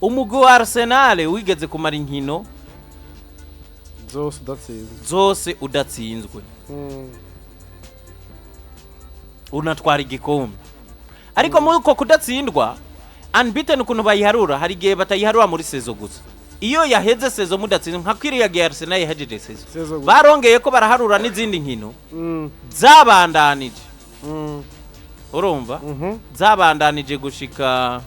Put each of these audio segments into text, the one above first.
umugwi wa Arsenal wigeze kumara inkino zose udatsinzwe unatwara igikombe ariko muri uko kudatsindwa unbeaten ukuntu bayiharura hari igihe batayiharura muri sezo gusa iyo yaheze sezo mudatsinzwe nka kwiriya gihe Arsenal yahejeje sezo barongeye ko baraharura n'izindi nkino zabandanije urumva zabandanije gushika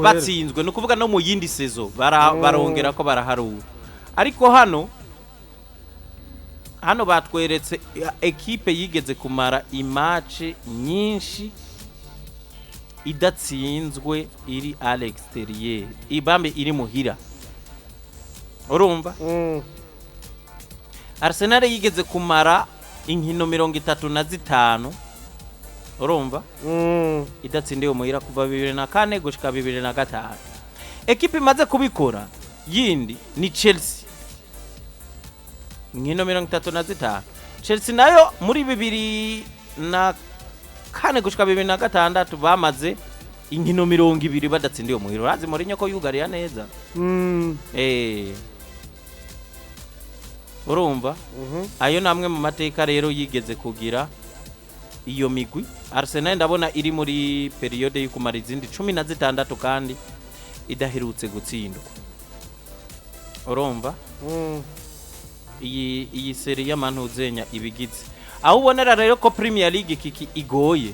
batsinzwe no kuvuga no mu yindi sezo barongera ko baraharura ariko hano batweretse ekipe yigeze kumara imatch nyinshi idatsinzwe iri à l'extérieur ibambe iri muhira urumva Arsenal yigeze kumara inkino 35 urumva idatsindiwe muhira kuva 2004 gushika 2005 ekipe imaze kubikora yindi ni Chelsea inkino 35 Chelsea nayo muri 2004 gushika 2006 bamaze inkino 200 badatsindiwe muhira urazi Mourinho ko yugariya neza urumva ayo namwe mu mateka rero yigeze kugira iyo migwi Arsenal ndabona iri muri periode yo kumara izindi 16 kandi idaherutse gutsindwa urumva iyi serie y'amantu uzenya ibigize aho ubonera rero ko Premier League kiki igoye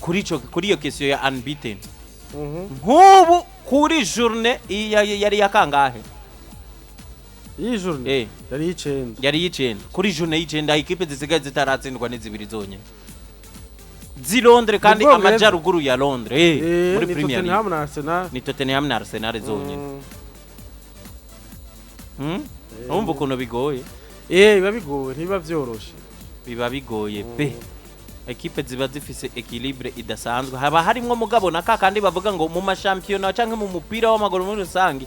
kuri iyo question ya unbeaten nk'ubu kuri journée yari yakangahe iyi journée yari y'icenda kuri journée y'icenda ikipe zisigaye zitaratsindwa n'izibiri zonyene Londres kandi amajaruguru ya Londres muri Premier League ni Tottenham na Arsenal zonyene umva ukuntu bigoye biba bigoye ntibiba vyoroshe biba bigoye pe ekipe ziba zifise equilibre idasanzwe haba harimwo mugabo naka kandi bavuga ngo mu mashampiyona canke mu mupira w'amaguru muri rusangi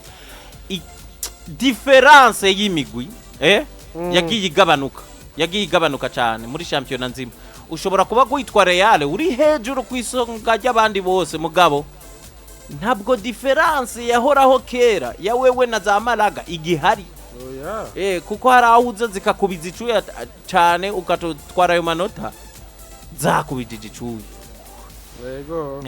difference y'imigwi yagiye igabanuka cyane muri shampiyona nzima ushobora kuba kwitwa Real uri hejuru kwisonga ry'abandi bose mugabo ntabwo difference yahoraho kera ya wewe na za Malaga igihari kuko hari aho uza zikakubiza icuya cyane ukatwara ayo manota zakubijije icuya yego